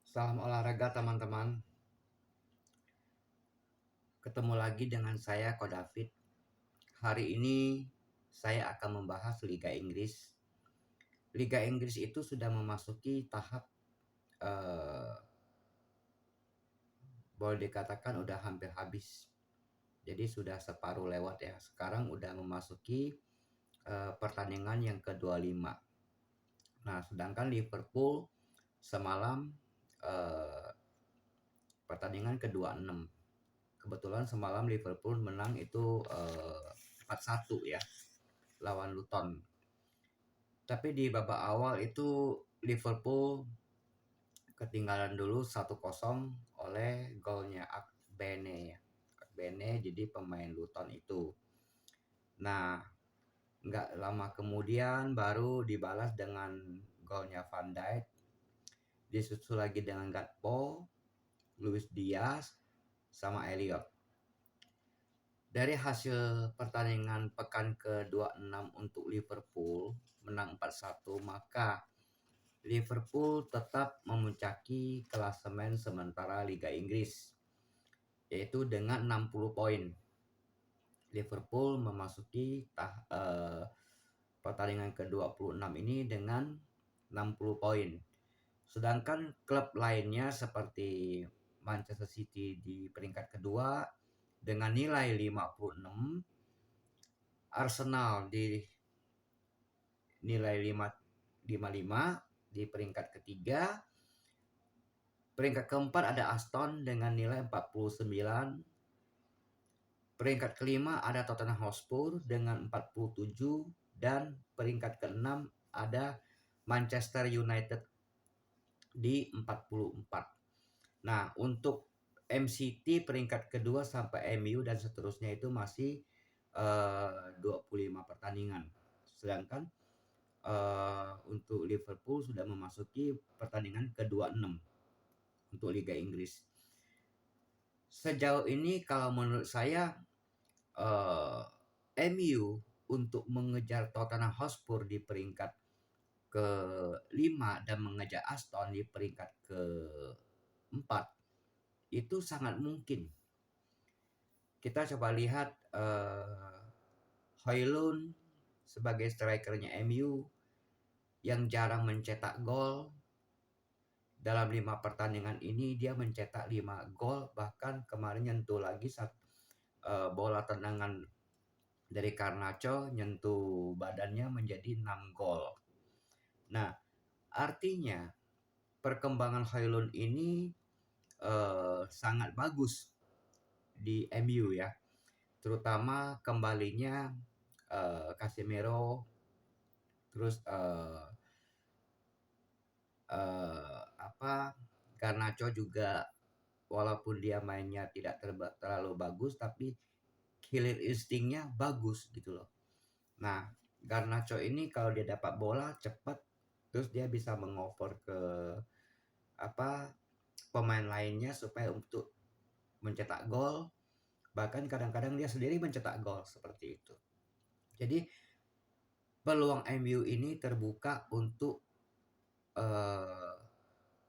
Salam olahraga teman-teman. Ketemu lagi dengan saya Ko David. Hari ini saya akan membahas Liga Inggris. Liga Inggris itu sudah memasuki tahap eh, boleh dikatakan udah hampir habis. Jadi sudah separuh lewat ya. Sekarang udah memasuki pertandingan yang ke-25. Nah, sedangkan Liverpool semalam eh, pertandingan ke-26. Kebetulan semalam Liverpool menang itu 4-1 ya lawan Luton. Tapi di babak awal itu Liverpool ketinggalan dulu 1-0 oleh golnya Akbene ya. Akbene jadi pemain Luton itu. Nah, nggak lama kemudian baru dibalas dengan golnya Van Dijk. Disusul lagi dengan Gakpo, Luis Diaz, sama Elliot. Dari hasil pertandingan pekan ke-26 untuk Liverpool menang 4-1, maka Liverpool tetap memuncaki klasemen sementara Liga Inggris yaitu dengan 60 poin. Liverpool memasuki pertandingan ke-26 ini dengan 60 poin. Sedangkan klub lainnya seperti Manchester City di peringkat kedua dengan nilai 56, Arsenal di nilai 55 di peringkat ketiga. Peringkat keempat ada Aston dengan nilai 49. Peringkat kelima ada Tottenham Hotspur dengan 47 dan peringkat keenam ada Manchester United di 44. Nah, untuk MCT peringkat kedua sampai MU dan seterusnya itu masih 25 pertandingan. Sedangkan untuk Liverpool sudah memasuki pertandingan ke-26 untuk Liga Inggris. Sejauh ini kalau menurut saya MU untuk mengejar Tottenham Hotspur di peringkat ke-5 dan mengejar Aston di peringkat ke-4 itu sangat mungkin. Kita coba lihat Højlund sebagai strikernya MU yang jarang mencetak gol. Dalam 5 pertandingan ini dia mencetak 5 gol, bahkan kemarin nyentuh lagi bola tendangan dari Garnacho nyentuh badannya menjadi 6 gol. Nah, artinya perkembangan Højlund ini sangat bagus di MU ya. Terutama kembalinya Casemiro, terus Garnacho juga walaupun dia mainnya tidak terlalu bagus tapi killer instingnya bagus gitu loh. Nah, Garnacho ini kalau dia dapat bola cepat, terus dia bisa mengoper ke pemain lainnya supaya untuk mencetak gol. Bahkan kadang-kadang dia sendiri mencetak gol seperti itu. Jadi peluang MU ini terbuka untuk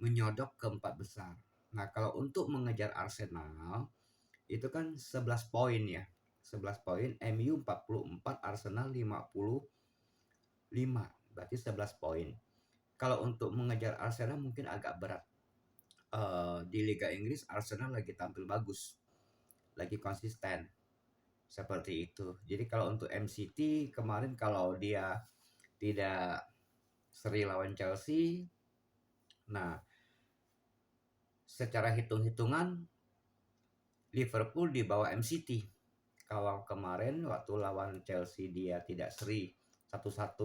menyodok ke 4 besar. Nah, kalau untuk mengejar Arsenal itu kan 11 poin ya. 11 poin, MU 44, Arsenal 55. Berarti 11 poin. Kalau untuk mengejar Arsenal mungkin agak berat. Di Liga Inggris Arsenal lagi tampil bagus. Lagi konsisten. Seperti itu. Jadi kalau untuk MCT kemarin kalau dia tidak seri lawan Chelsea, nah secara hitung-hitungan Liverpool di bawah MCT. Kalau kemarin waktu lawan Chelsea dia tidak seri 1-1.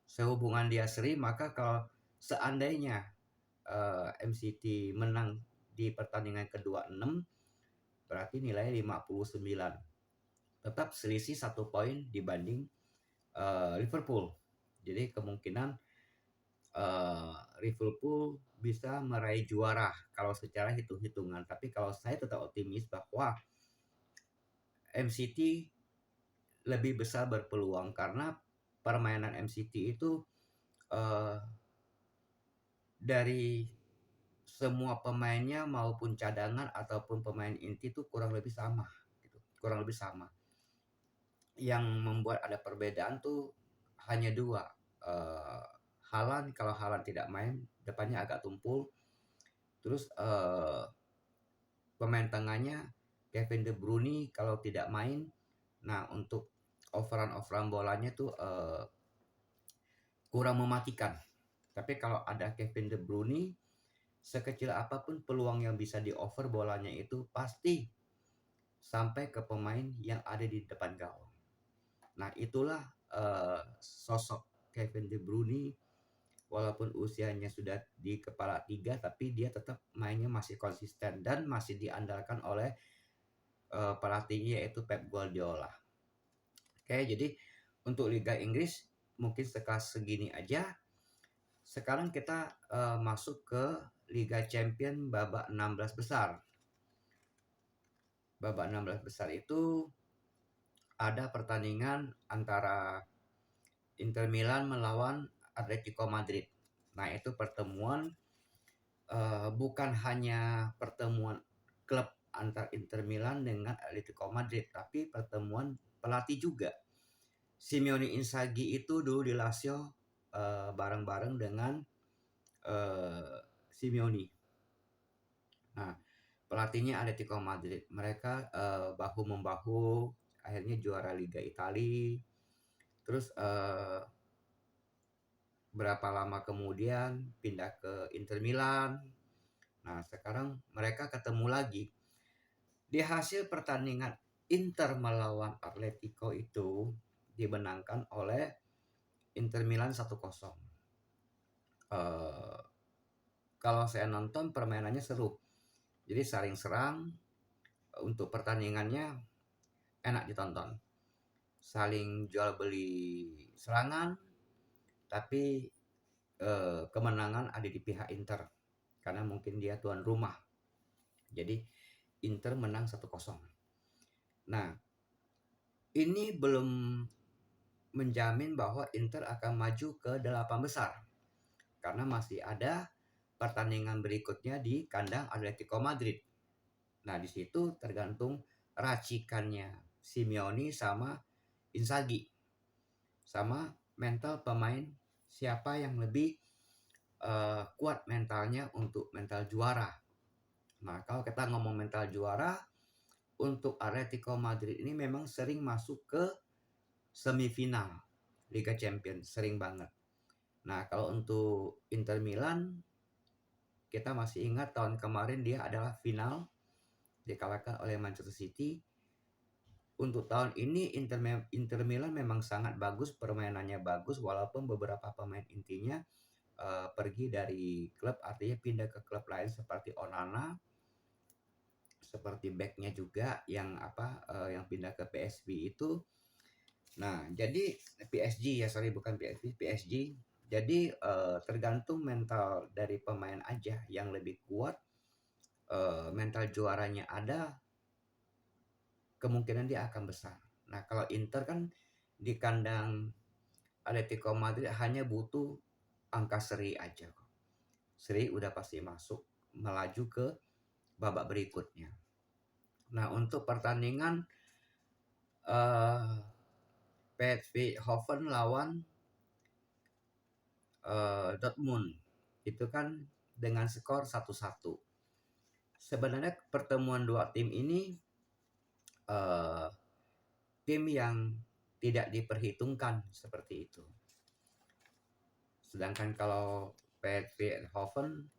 Sehubungan dia seri, maka kalau seandainya MCT menang di pertandingan ke-26 berarti nilai 59. Tetap selisih 1 poin dibanding Liverpool. Jadi kemungkinan Liverpool bisa meraih juara kalau secara hitung-hitungan. Tapi kalau saya tetap optimis bahwa MCT lebih besar berpeluang karena permainan MCT itu dari semua pemainnya maupun cadangan ataupun pemain inti itu kurang lebih sama gitu, kurang lebih sama. Yang membuat ada perbedaan tuh hanya dua. Eh, Haaland, kalau Haaland tidak main depannya agak tumpul. Terus pemain tengahnya Kevin De Bruyne kalau tidak main, nah untuk overrun bolanya tuh kurang mematikan. Tapi kalau ada Kevin De Bruyne, sekecil apapun peluang yang bisa di over bolanya itu pasti sampai ke pemain yang ada di depan gawang. Nah itulah sosok Kevin De Bruyne, walaupun usianya sudah di kepala 3 tapi dia tetap mainnya masih konsisten dan masih diandalkan oleh pelatihnya yaitu Pep Guardiola. Oke, jadi untuk Liga Inggris mungkin sekelas segini aja. Sekarang kita masuk ke Liga Champion babak 16 besar. Babak 16 besar itu ada pertandingan antara Inter Milan melawan Atletico Madrid. Nah, itu pertemuan bukan hanya pertemuan klub antar Inter Milan dengan Atletico Madrid, tapi pertemuan pelatih juga. Simeone Inzaghi itu dulu di Lazio bareng-bareng dengan Simeone. Nah, pelatihnya Atletico Madrid. Mereka bahu membahu akhirnya juara Liga Italia. Terus berapa lama kemudian pindah ke Inter Milan. Nah, sekarang mereka ketemu lagi. Di hasil pertandingan Inter melawan Atletico itu dimenangkan oleh Inter Milan 1-0. Kalau saya nonton permainannya seru. Jadi saling serang, untuk pertandingannya enak ditonton. Saling jual beli serangan, tapi kemenangan ada di pihak Inter karena mungkin dia tuan rumah. Jadi Inter menang 1-0. Nah, ini belum menjamin bahwa Inter akan maju ke 8 besar. Karena masih ada pertandingan berikutnya di kandang Atletico Madrid. Nah, di situ tergantung racikannya Simeone sama Inzaghi. Sama mental pemain siapa yang lebih kuat mentalnya untuk mental juara. Nah, kalau kita ngomong mental juara, untuk Atletico Madrid ini memang sering masuk ke semifinal Liga Champions, sering banget. Nah, kalau untuk Inter Milan, kita masih ingat tahun kemarin dia adalah final, dikalahkan oleh Manchester City. Untuk tahun ini Inter Milan memang sangat bagus, permainannya bagus, walaupun beberapa pemain intinya pergi dari klub, artinya pindah ke klub lain seperti Onana, seperti backnya juga yang pindah ke PSV itu. Nah, jadi PSG ya, sorry bukan PSV, PSG. Jadi tergantung mental dari pemain aja yang lebih kuat, mental juaranya ada, kemungkinan dia akan besar. Nah, kalau Inter kan di kandang Atletico Madrid hanya butuh angka seri aja. Seri udah pasti masuk, melaju ke babak berikutnya. Nah, untuk pertandingan PSV Eindhoven lawan Dortmund itu kan dengan skor 1-1. Sebenarnya pertemuan dua tim ini tim yang tidak diperhitungkan seperti itu. Sedangkan kalau PSV Eindhoven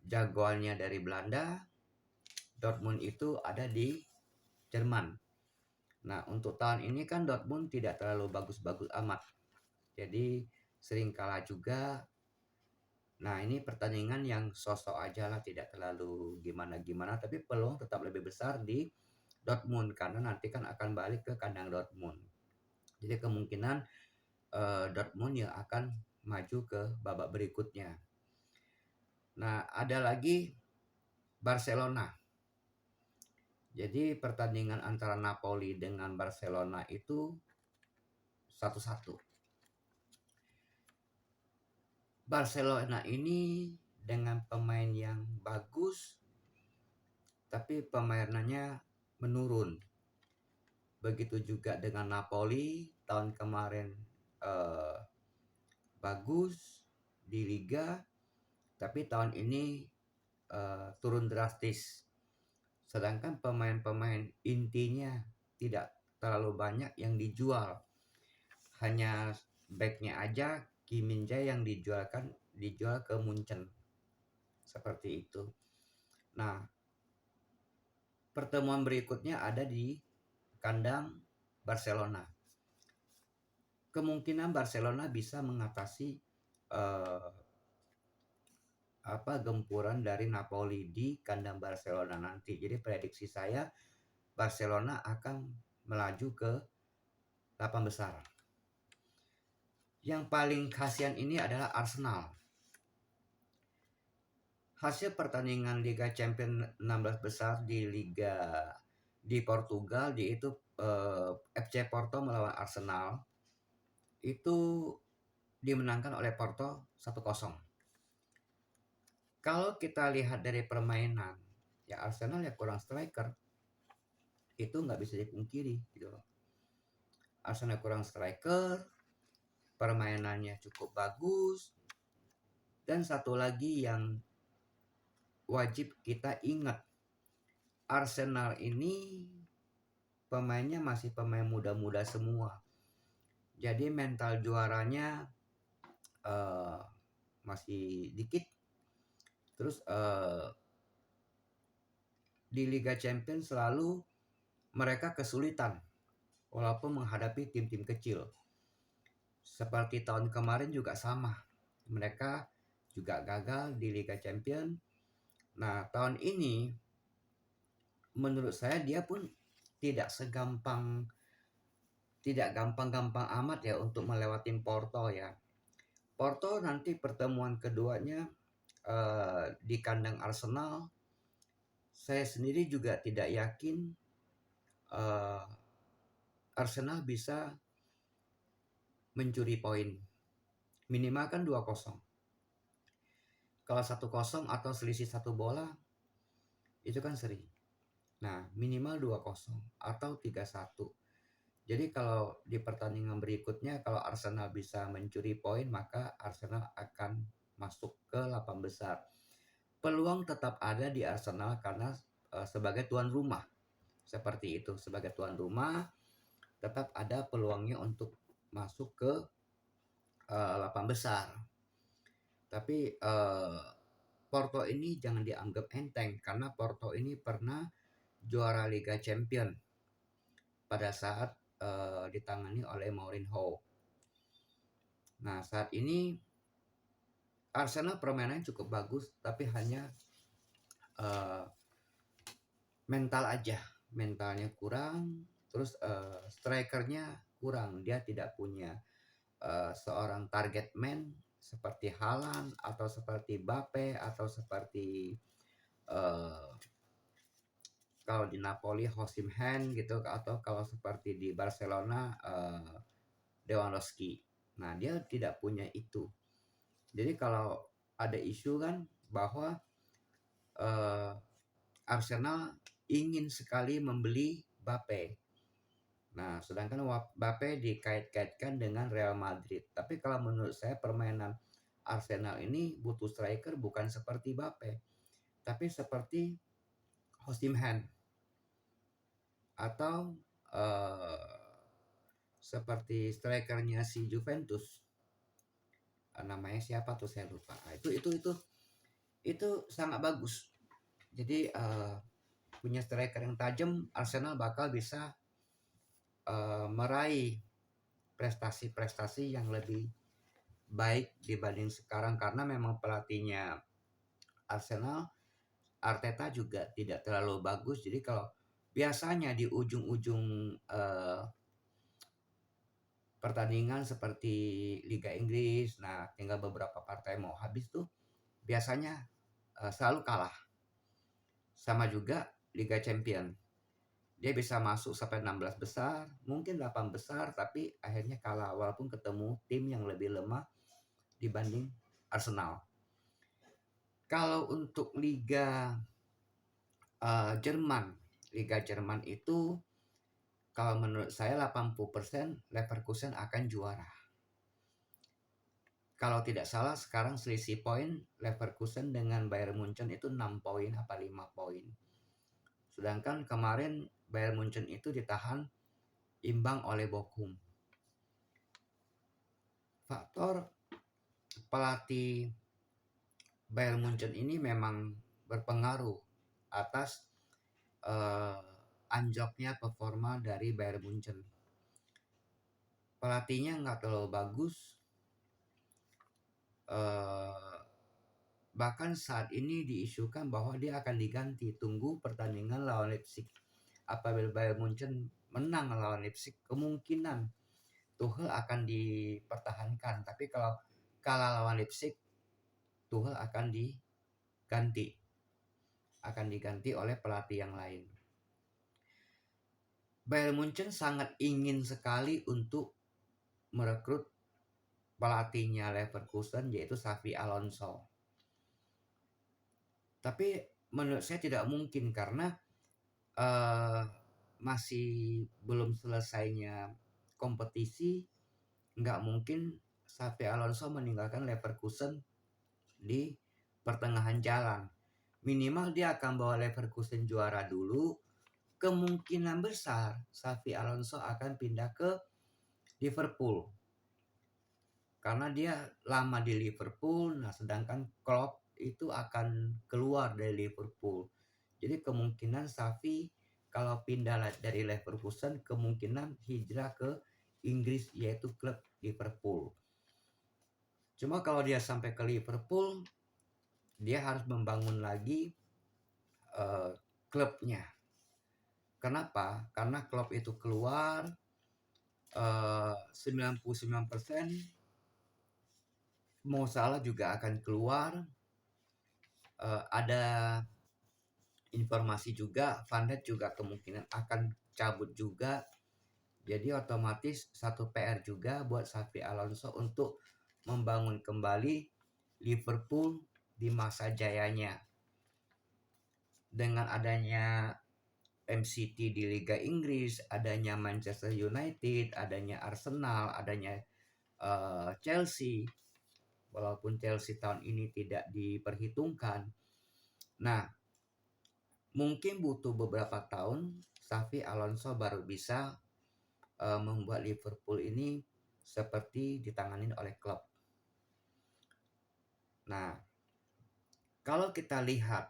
jagoannya dari Belanda, Dortmund itu ada di Jerman. Nah, untuk tahun ini kan Dortmund tidak terlalu bagus-bagus amat. Jadi sering kalah juga. Nah, ini pertandingan yang sosok aja lah, tidak terlalu gimana-gimana, tapi peluang tetap lebih besar di Dortmund karena nanti kan akan balik ke kandang Dortmund. Jadi kemungkinan Dortmund yang akan maju ke babak berikutnya. Nah, ada lagi Barcelona. Jadi pertandingan antara Napoli dengan Barcelona itu 1-1. Barcelona ini dengan pemain yang bagus, tapi permainannya menurun. Begitu juga dengan Napoli tahun kemarin eh, bagus di Liga, tapi tahun ini turun drastis. Sedangkan pemain-pemain intinya tidak terlalu banyak yang dijual. Hanya backnya aja Kim Min Jae yang dijual ke Munchen. Seperti itu. Nah, pertemuan berikutnya ada di kandang Barcelona. Kemungkinan Barcelona bisa mengatasi eh, gempuran dari Napoli di kandang Barcelona nanti. Jadi prediksi saya Barcelona akan melaju ke 8 besar. Yang paling kasihan ini adalah Arsenal. Hasil pertandingan Liga Champions 16 besar di Portugal, yaitu FC Porto melawan Arsenal, itu dimenangkan oleh Porto 1-0. Kalau kita lihat dari permainan, ya Arsenal ya kurang striker, itu nggak bisa dipungkiri gitu loh. Arsenal kurang striker, permainannya cukup bagus, dan satu lagi yang wajib kita ingat, Arsenal ini pemainnya masih pemain muda-muda semua. Jadi mental juaranya masih dikit. Terus di Liga Champions selalu mereka kesulitan walaupun menghadapi tim-tim kecil. Seperti tahun kemarin juga sama. Mereka juga gagal di Liga Champions. Nah, tahun ini menurut saya dia pun tidak gampang-gampang amat ya untuk melewati Porto ya. Porto nanti pertemuan keduanya di kandang Arsenal. Saya sendiri juga tidak yakin Arsenal bisa mencuri poin. Minimal kan 2-0. Kalau 1-0 atau selisih 1 bola itu kan seri. Nah, minimal 2-0 atau 3-1. Jadi kalau di pertandingan berikutnya kalau Arsenal bisa mencuri poin, maka Arsenal akan masuk ke 8 besar. Peluang tetap ada di Arsenal karena sebagai tuan rumah. Seperti itu, sebagai tuan rumah tetap ada peluangnya untuk masuk ke 8 besar. Tapi Porto ini jangan dianggap enteng karena Porto ini pernah juara Liga Champions pada saat ditangani oleh Mourinho. Nah, saat ini Arsenal permainannya cukup bagus, tapi hanya mental aja. Mentalnya kurang, terus strikernya kurang. Dia tidak punya seorang target man seperti Haaland atau seperti Mbappe atau seperti kalau di Napoli Osimhen gitu, atau kalau seperti di Barcelona Lewandowski. Nah, dia tidak punya itu. Jadi kalau ada isu kan bahwa Arsenal ingin sekali membeli Mbappe. Nah, sedangkan Mbappe dikait-kaitkan dengan Real Madrid. Tapi kalau menurut saya permainan Arsenal ini butuh striker bukan seperti Mbappe, tapi seperti Osimhen atau seperti strikernya si Juventus. Namanya siapa tuh saya lupa. Nah, itu sangat bagus. Jadi punya striker yang tajam, Arsenal bakal bisa meraih prestasi-prestasi yang lebih baik dibanding sekarang, karena memang pelatihnya Arsenal Arteta juga tidak terlalu bagus. Jadi kalau biasanya di ujung-ujung pertandingan seperti Liga Inggris, nah tinggal beberapa partai mau habis tuh biasanya selalu kalah. Sama juga Liga Champions, dia bisa masuk sampai 16 besar, mungkin 8 besar, tapi akhirnya kalah walaupun ketemu tim yang lebih lemah dibanding Arsenal. Kalau untuk Liga Jerman itu kalau menurut saya 80% Leverkusen akan juara. Kalau tidak salah sekarang selisih poin Leverkusen dengan Bayern Munchen itu 6 poin apa 5 poin. Sedangkan kemarin Bayern Munchen itu ditahan imbang oleh Bochum. Faktor pelatih Bayern Munchen ini memang berpengaruh atas anjloknya performa dari Bayern Munchen. Pelatihnya nggak terlalu bagus. Bahkan saat ini diisukan bahwa dia akan diganti. Tunggu pertandingan lawan Leipzig. Apabila Bayern Munchen menang lawan Leipzig, kemungkinan Tuchel akan dipertahankan. Tapi kalau kalah lawan Leipzig, Tuchel akan diganti oleh pelatih yang lain. Bayern Munchen sangat ingin sekali untuk merekrut pelatihnya Leverkusen, yaitu Xabi Alonso. Tapi menurut saya tidak mungkin karena masih belum selesainya kompetisi. Nggak mungkin Xabi Alonso meninggalkan Leverkusen di pertengahan jalan. Minimal dia akan bawa Leverkusen juara dulu. Kemungkinan besar Xabi Alonso akan pindah ke Liverpool karena dia lama di Liverpool. Nah, sedangkan Klopp itu akan keluar dari Liverpool. Jadi kemungkinan Xavi kalau pindah dari Leverkusen kemungkinan hijrah ke Inggris, yaitu klub Liverpool. Cuma kalau dia sampai ke Liverpool, dia harus membangun lagi klubnya. Kenapa? Karena Klopp itu keluar 99% Mo Salah juga akan keluar. Ada informasi juga Van Dijk juga kemungkinan akan cabut juga. Jadi otomatis satu PR juga buat Xabi Alonso untuk membangun kembali Liverpool di masa jayanya. Dengan adanya MCT di Liga Inggris, adanya Manchester United, adanya Arsenal, adanya Chelsea. Walaupun Chelsea tahun ini tidak diperhitungkan. Nah, mungkin butuh beberapa tahun Xabi Alonso baru bisa membuat Liverpool ini seperti ditanganin oleh klub. Nah, kalau kita lihat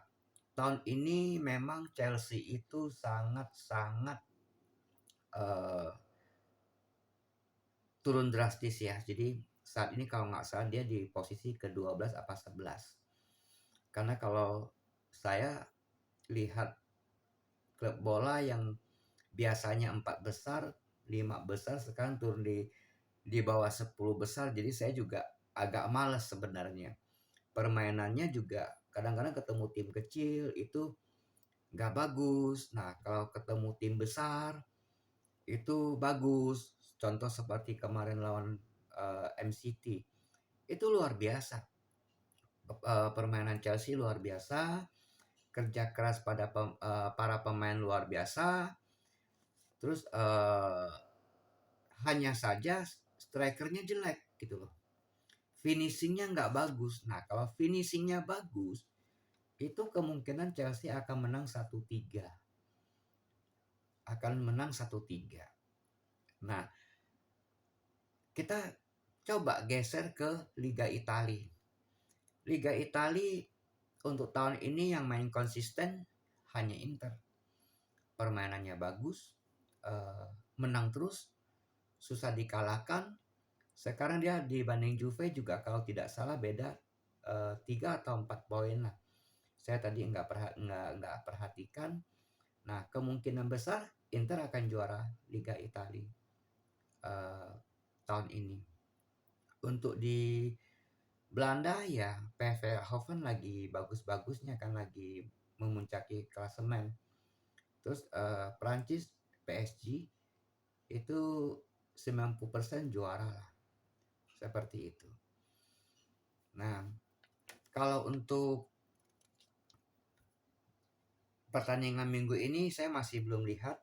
tahun ini memang Chelsea itu sangat-sangat turun drastis ya. Jadi saat ini kalau nggak salah dia di posisi ke-12 apa 11. Karena kalau saya lihat klub bola yang biasanya 4 besar, 5 besar sekarang turun di bawah 10 besar. Jadi saya juga agak malas sebenarnya. Permainannya juga kadang-kadang ketemu tim kecil itu nggak bagus. Nah, kalau ketemu tim besar itu bagus. Contoh seperti kemarin lawan MCT. Itu luar biasa. Permainan Chelsea luar biasa. Kerja keras pada para pemain luar biasa. Terus hanya saja strikernya jelek gitu loh. Finishingnya nggak bagus. Nah, kalau finishingnya bagus, itu kemungkinan Chelsea akan menang 1-3. Nah, kita coba geser ke Liga Italia. Liga Italia untuk tahun ini yang main konsisten hanya Inter. Permainannya bagus, menang terus, susah dikalahkan. Sekarang dia dibanding Juve juga kalau tidak salah beda 3 atau 4 poin lah. Saya tadi nggak perhatikan. Nah, kemungkinan besar Inter akan juara Liga Italia tahun ini. Untuk di Belanda ya PSV Eindhoven lagi bagus-bagusnya kan, lagi memuncaki klasemen. Terus Prancis PSG itu 90% juara lah. Seperti itu. Nah, kalau untuk pertandingan minggu ini saya masih belum lihat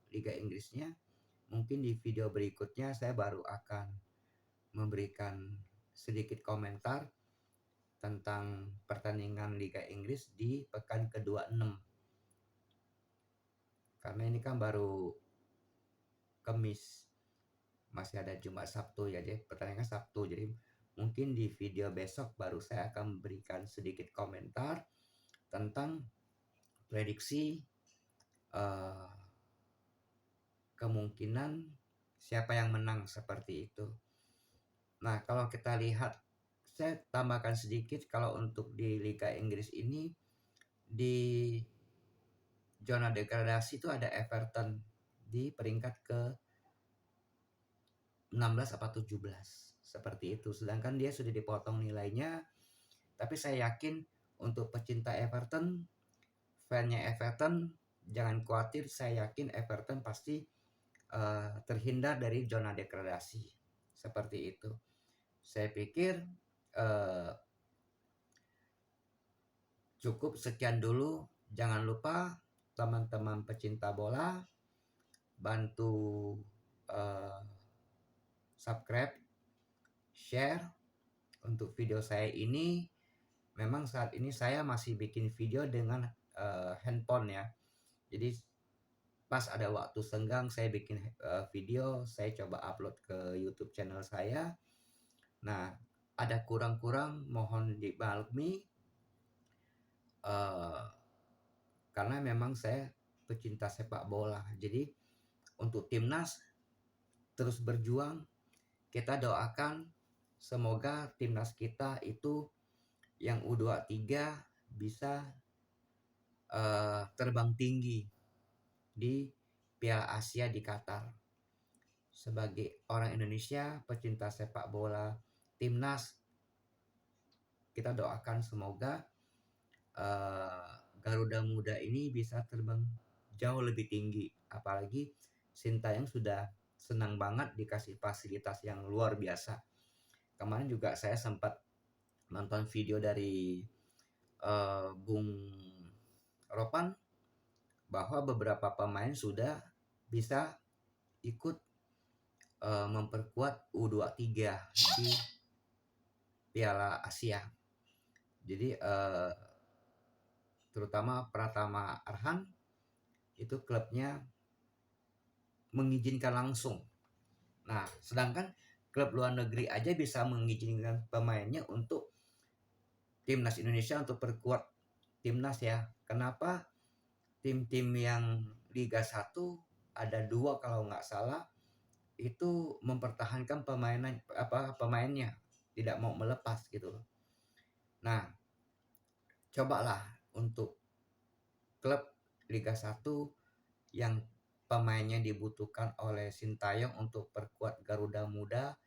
Liga Inggrisnya. Mungkin di video berikutnya saya baru akan memberikan sedikit komentar tentang pertandingan Liga Inggris di pekan ke-26. Karena ini kan baru Kamis, masih ada Jumat Sabtu ya, jadi pertandingan Sabtu. Jadi mungkin di video besok baru saya akan memberikan sedikit komentar tentang prediksi kemungkinan siapa yang menang seperti itu. Nah, kalau kita lihat, saya tambahkan sedikit kalau untuk di Liga Inggris ini di zona degradasi itu ada Everton di peringkat ke 16 apa 17 seperti itu. Sedangkan dia sudah dipotong nilainya, tapi saya yakin untuk pecinta Everton, fan-nya Everton, jangan khawatir, saya yakin Everton pasti terhindar dari zona degradasi seperti itu. Saya pikir cukup sekian dulu. Jangan lupa teman-teman pecinta bola bantu subscribe, share untuk video saya ini. Memang saat ini saya masih bikin video dengan handphone ya. Jadi pas ada waktu senggang saya bikin video, saya coba upload ke YouTube channel saya. Nah, ada kurang-kurang mohon dimaklumi karena memang saya pecinta sepak bola. Jadi untuk timnas terus berjuang, kita doakan semoga timnas kita itu yang U23 bisa terbang tinggi di Piala Asia di Qatar. Sebagai orang Indonesia pecinta sepak bola, timnas, kita doakan semoga Garuda Muda ini bisa terbang jauh lebih tinggi. Apalagi Sintayong sudah senang banget dikasih fasilitas yang luar biasa. Kemarin juga saya sempat nonton video dari Bung Ropan bahwa beberapa pemain sudah bisa ikut memperkuat U23 di Piala Asia. Jadi terutama Pratama Arhan itu klubnya mengizinkan langsung. Nah, sedangkan klub luar negeri aja bisa mengizinkan pemainnya untuk timnas Indonesia untuk perkuat timnas ya. Kenapa tim-tim yang Liga 1 ada 2 kalau nggak salah itu mempertahankan pemainnya tidak mau melepas gitu loh. Nah, cobalah untuk klub Liga 1 yang pemainnya dibutuhkan oleh Sintayong untuk perkuat Garuda Muda,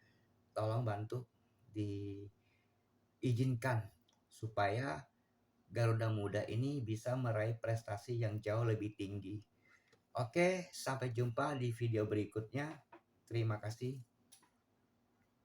tolong bantu diizinkan supaya Garuda Muda ini bisa meraih prestasi yang jauh lebih tinggi. Oke, sampai jumpa di video berikutnya. Terima kasih.